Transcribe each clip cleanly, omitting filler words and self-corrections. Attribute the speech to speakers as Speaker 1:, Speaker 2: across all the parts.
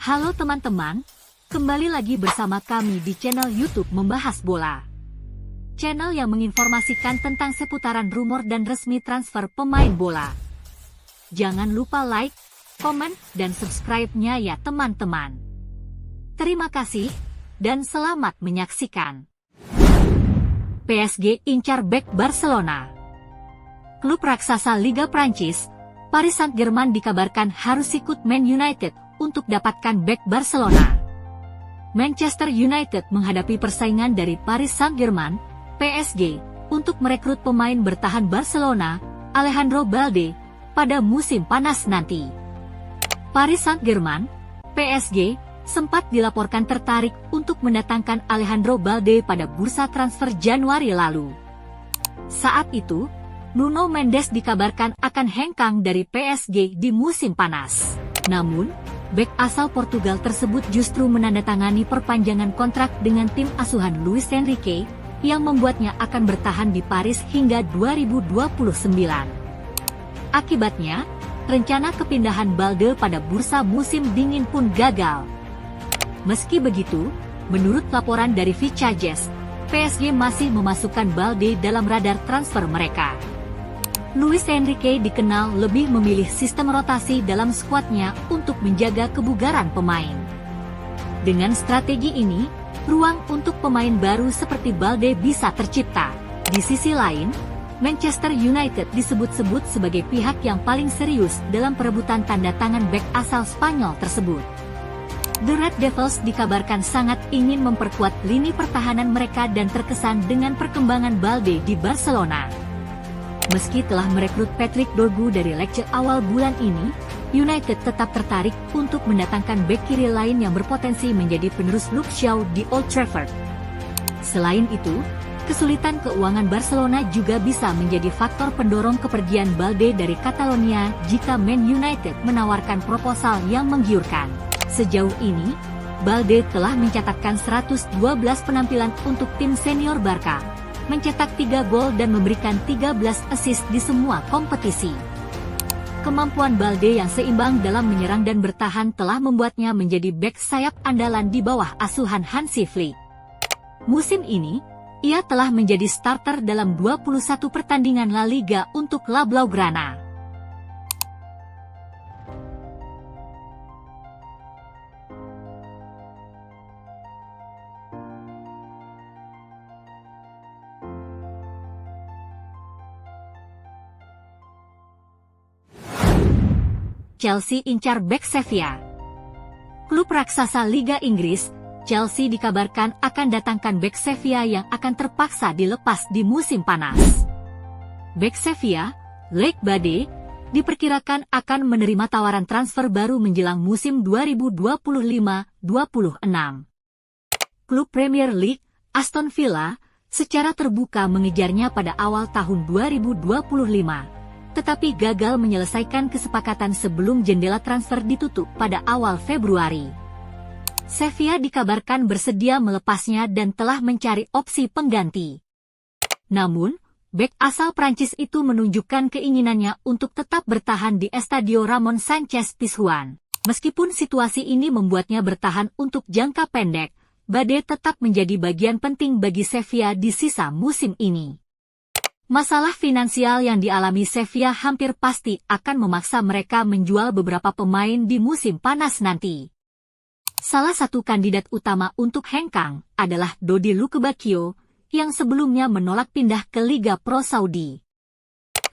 Speaker 1: Halo teman-teman, kembali lagi bersama kami di channel YouTube Membahas Bola. Channel yang menginformasikan tentang seputaran rumor dan resmi transfer pemain bola. Jangan lupa like, komen, dan subscribe-nya ya teman-teman. Terima kasih, dan selamat menyaksikan. PSG incar bek Barcelona. Klub raksasa Liga Prancis, Paris Saint-Germain dikabarkan harus ikut Man United untuk dapatkan bek Barcelona. Manchester United menghadapi persaingan dari Paris Saint-Germain, PSG, untuk merekrut pemain bertahan Barcelona, Alejandro Balde, pada musim panas nanti. Paris Saint-Germain, PSG, sempat dilaporkan tertarik untuk mendatangkan Alejandro Balde pada bursa transfer Januari lalu. Saat itu, Nuno Mendes dikabarkan akan hengkang dari PSG di musim panas. Namun, bek asal Portugal tersebut justru menandatangani perpanjangan kontrak dengan tim asuhan Luis Enrique, yang membuatnya akan bertahan di Paris hingga 2029. Akibatnya, rencana kepindahan Balde pada bursa musim dingin pun gagal. Meski begitu, menurut laporan dari Vichages, PSG masih memasukkan Balde dalam radar transfer mereka. Luis Enrique dikenal lebih memilih sistem rotasi dalam skuadnya untuk menjaga kebugaran pemain. Dengan strategi ini, ruang untuk pemain baru seperti Balde bisa tercipta. Di sisi lain, Manchester United disebut-sebut sebagai pihak yang paling serius dalam perebutan tanda tangan bek asal Spanyol tersebut. The Red Devils dikabarkan sangat ingin memperkuat lini pertahanan mereka dan terkesan dengan perkembangan Balde di Barcelona. Meski telah merekrut Patrick Dorgu dari Lecce awal bulan ini, United tetap tertarik untuk mendatangkan bek kiri lain yang berpotensi menjadi penerus Luke Shaw di Old Trafford. Selain itu, kesulitan keuangan Barcelona juga bisa menjadi faktor pendorong kepergian Balde dari Catalonia jika Man United menawarkan proposal yang menggiurkan. Sejauh ini, Balde telah mencatatkan 112 penampilan untuk tim senior Barca, mencetak 3 gol dan memberikan 13 assist di semua kompetisi. Kemampuan Balde yang seimbang dalam menyerang dan bertahan telah membuatnya menjadi bek sayap andalan di bawah asuhan Hansi Flick. Musim ini, ia telah menjadi starter dalam 21 pertandingan La Liga untuk La Blaugrana. Chelsea incar bek Sevilla. Klub raksasa Liga Inggris, Chelsea dikabarkan akan datangkan bek Sevilla yang akan terpaksa dilepas di musim panas. Bek Sevilla, Lake Bade, diperkirakan akan menerima tawaran transfer baru menjelang musim 2025-26. Klub Premier League, Aston Villa, secara terbuka mengejarnya pada awal tahun 2025. Tetapi gagal menyelesaikan kesepakatan sebelum jendela transfer ditutup pada awal Februari. Sevilla dikabarkan bersedia melepasnya dan telah mencari opsi pengganti. Namun, bek asal Prancis itu menunjukkan keinginannya untuk tetap bertahan di Estadio Ramon Sánchez Pizjuan. Meskipun situasi ini membuatnya bertahan untuk jangka pendek, Bade tetap menjadi bagian penting bagi Sevilla di sisa musim ini. Masalah finansial yang dialami Sevilla hampir pasti akan memaksa mereka menjual beberapa pemain di musim panas nanti. Salah satu kandidat utama untuk hengkang adalah Dodi Lukebakio, yang sebelumnya menolak pindah ke Liga Pro Saudi.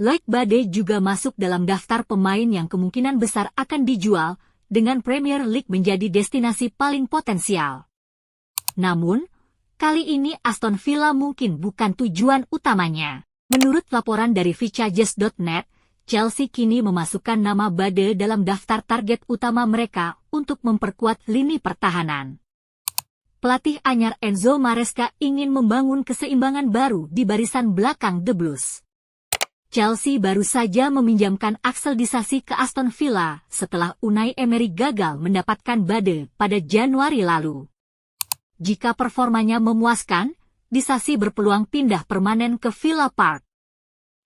Speaker 1: Loic Bade juga masuk dalam daftar pemain yang kemungkinan besar akan dijual, dengan Premier League menjadi destinasi paling potensial. Namun, kali ini Aston Villa mungkin bukan tujuan utamanya. Menurut laporan dari Vichages.net, Chelsea kini memasukkan nama Bade dalam daftar target utama mereka untuk memperkuat lini pertahanan. Pelatih anyar Enzo Maresca ingin membangun keseimbangan baru di barisan belakang The Blues. Chelsea baru saja meminjamkan Axel Disasi ke Aston Villa setelah Unai Emery gagal mendapatkan Bade pada Januari lalu. Jika performanya memuaskan, Disasi berpeluang pindah permanen ke Villa Park.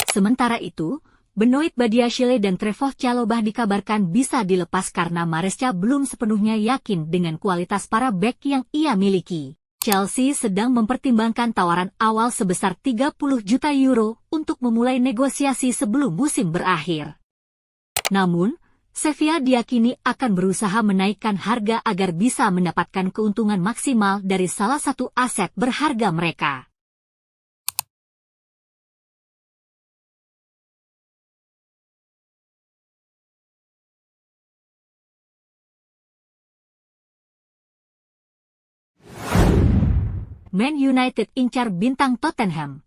Speaker 1: Sementara itu, Benoit Badiashile dan Trevoh Chalobah dikabarkan bisa dilepas karena Maresca belum sepenuhnya yakin dengan kualitas para bek yang ia miliki. Chelsea sedang mempertimbangkan tawaran awal sebesar 30 juta euro untuk memulai negosiasi sebelum musim berakhir. Namun, Sevilla diyakini akan berusaha menaikkan harga agar bisa mendapatkan keuntungan maksimal dari salah satu aset berharga mereka. Man United incar bintang Tottenham.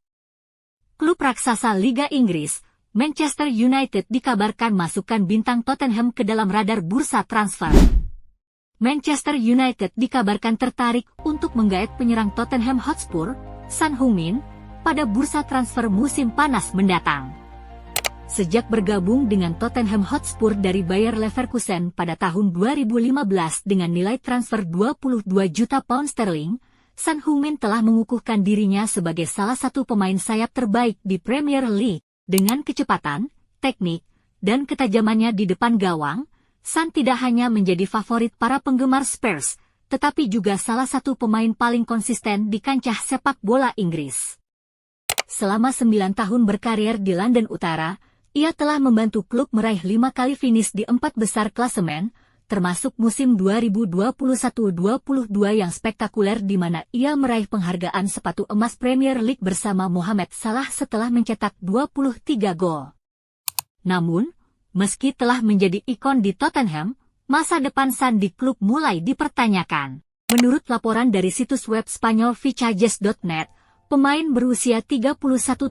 Speaker 1: Klub raksasa Liga Inggris, Manchester United dikabarkan masukkan bintang Tottenham ke dalam radar bursa transfer. Manchester United dikabarkan tertarik untuk menggait penyerang Tottenham Hotspur, Son Heung-min, pada bursa transfer musim panas mendatang. Sejak bergabung dengan Tottenham Hotspur dari Bayer Leverkusen pada tahun 2015 dengan nilai transfer 22 juta pound sterling, Son Heung-min telah mengukuhkan dirinya sebagai salah satu pemain sayap terbaik di Premier League. Dengan kecepatan, teknik, dan ketajamannya di depan gawang, Son tidak hanya menjadi favorit para penggemar Spurs, tetapi juga salah satu pemain paling konsisten di kancah sepak bola Inggris. Selama 9 tahun berkarir di London Utara, ia telah membantu klub meraih 5 kali finish di 4 besar klasemen, termasuk musim 2021-22 yang spektakuler di mana ia meraih penghargaan sepatu emas Premier League bersama Mohamed Salah setelah mencetak 23 gol. Namun, meski telah menjadi ikon di Tottenham, masa depan Son di klub mulai dipertanyakan. Menurut laporan dari situs web Spanyol Fichajes.net, pemain berusia 31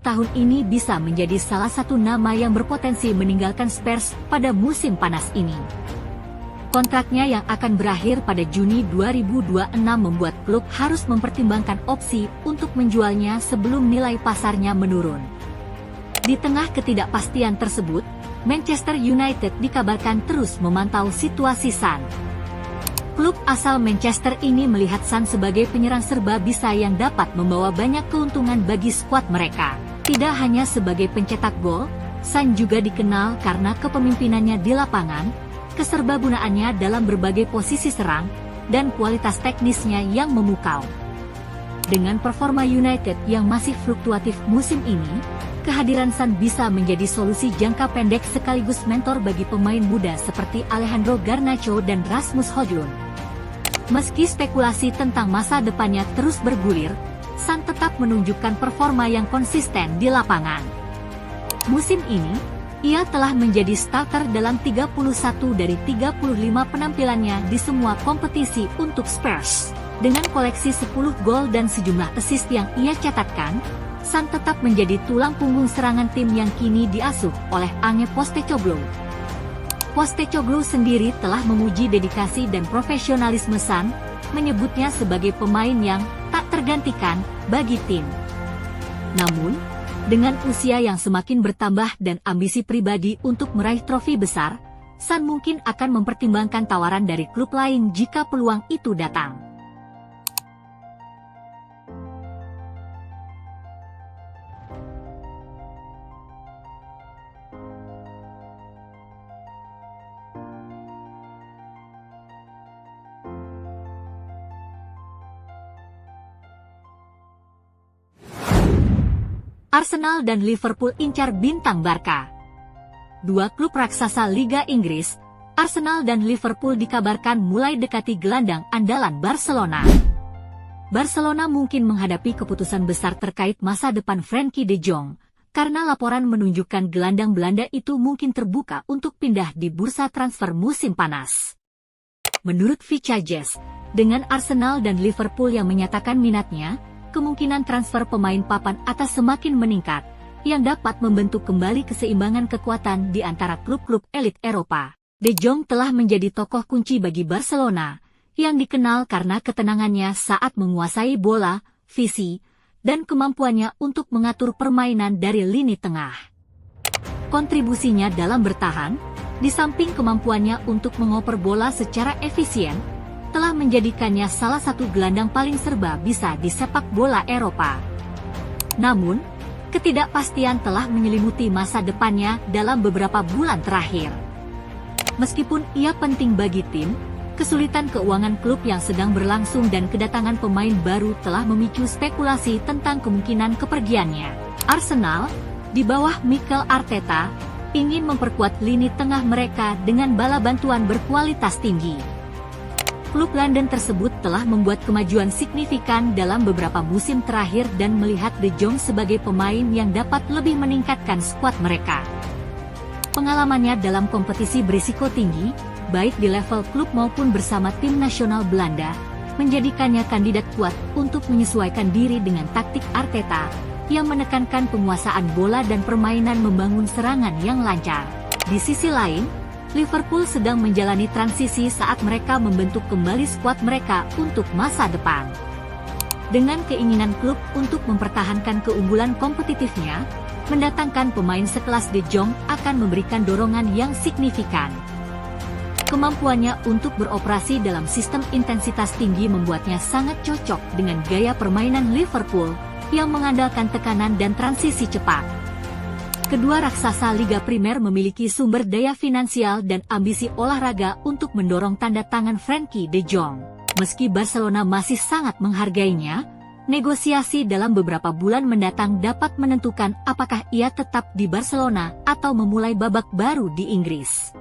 Speaker 1: tahun ini bisa menjadi salah satu nama yang berpotensi meninggalkan Spurs pada musim panas ini. Kontraknya yang akan berakhir pada Juni 2026 membuat klub harus mempertimbangkan opsi untuk menjualnya sebelum nilai pasarnya menurun. Di tengah ketidakpastian tersebut, Manchester United dikabarkan terus memantau situasi Son. Klub asal Manchester ini melihat Son sebagai penyerang serba bisa yang dapat membawa banyak keuntungan bagi skuad mereka. Tidak hanya sebagai pencetak gol, Son juga dikenal karena kepemimpinannya di lapangan, keserbagunaannya dalam berbagai posisi serang, dan kualitas teknisnya yang memukau. Dengan performa United yang masih fluktuatif musim ini, kehadiran Son bisa menjadi solusi jangka pendek sekaligus mentor bagi pemain muda seperti Alejandro Garnacho dan Rasmus Højlund. Meski spekulasi tentang masa depannya terus bergulir, Son tetap menunjukkan performa yang konsisten di lapangan. Musim ini, ia telah menjadi starter dalam 31 dari 35 penampilannya di semua kompetisi untuk Spurs. Dengan koleksi 10 gol dan sejumlah assist yang ia catatkan, Son tetap menjadi tulang punggung serangan tim yang kini diasuh oleh Ange Postecoglou. Postecoglou sendiri telah memuji dedikasi dan profesionalisme Son, menyebutnya sebagai pemain yang tak tergantikan bagi tim. Namun, dengan usia yang semakin bertambah dan ambisi pribadi untuk meraih trofi besar, Son mungkin akan mempertimbangkan tawaran dari klub lain jika peluang itu datang. Arsenal dan Liverpool incar bintang Barca. Dua klub raksasa Liga Inggris, Arsenal dan Liverpool dikabarkan mulai dekati gelandang andalan Barcelona. Barcelona mungkin menghadapi keputusan besar terkait masa depan Frenkie de Jong, karena laporan menunjukkan gelandang Belanda itu mungkin terbuka untuk pindah di bursa transfer musim panas. Menurut Fichajes, dengan Arsenal dan Liverpool yang menyatakan minatnya, kemungkinan transfer pemain papan atas semakin meningkat, yang dapat membentuk kembali keseimbangan kekuatan di antara klub-klub elit Eropa. De Jong telah menjadi tokoh kunci bagi Barcelona, yang dikenal karena ketenangannya saat menguasai bola, visi, dan kemampuannya untuk mengatur permainan dari lini tengah. Kontribusinya dalam bertahan, di samping kemampuannya untuk mengoper bola secara efisien, telah menjadikannya salah satu gelandang paling serba bisa di sepak bola Eropa. Namun, Ketidakpastian telah menyelimuti masa depannya dalam beberapa bulan terakhir. Meskipun ia penting bagi tim, kesulitan keuangan klub yang sedang berlangsung dan kedatangan pemain baru telah memicu spekulasi tentang kemungkinan kepergiannya. Arsenal, di bawah Mikel Arteta, ingin memperkuat lini tengah mereka dengan bala bantuan berkualitas tinggi. Klub London tersebut telah membuat kemajuan signifikan dalam beberapa musim terakhir dan melihat De Jong sebagai pemain yang dapat lebih meningkatkan skuad mereka. Pengalamannya dalam kompetisi berisiko tinggi, baik di level klub maupun bersama tim nasional Belanda, menjadikannya kandidat kuat untuk menyesuaikan diri dengan taktik Arteta, yang menekankan penguasaan bola dan permainan membangun serangan yang lancar. Di sisi lain, Liverpool sedang menjalani transisi saat mereka membentuk kembali skuad mereka untuk masa depan. Dengan keinginan klub untuk mempertahankan keunggulan kompetitifnya, mendatangkan pemain sekelas De Jong akan memberikan dorongan yang signifikan. Kemampuannya untuk beroperasi dalam sistem intensitas tinggi membuatnya sangat cocok dengan gaya permainan Liverpool, yang mengandalkan tekanan dan transisi cepat. Kedua raksasa Liga Primer memiliki sumber daya finansial dan ambisi olahraga untuk mendorong tanda tangan Frenkie de Jong. Meski Barcelona masih sangat menghargainya, negosiasi dalam beberapa bulan mendatang dapat menentukan apakah ia tetap di Barcelona atau memulai babak baru di Inggris.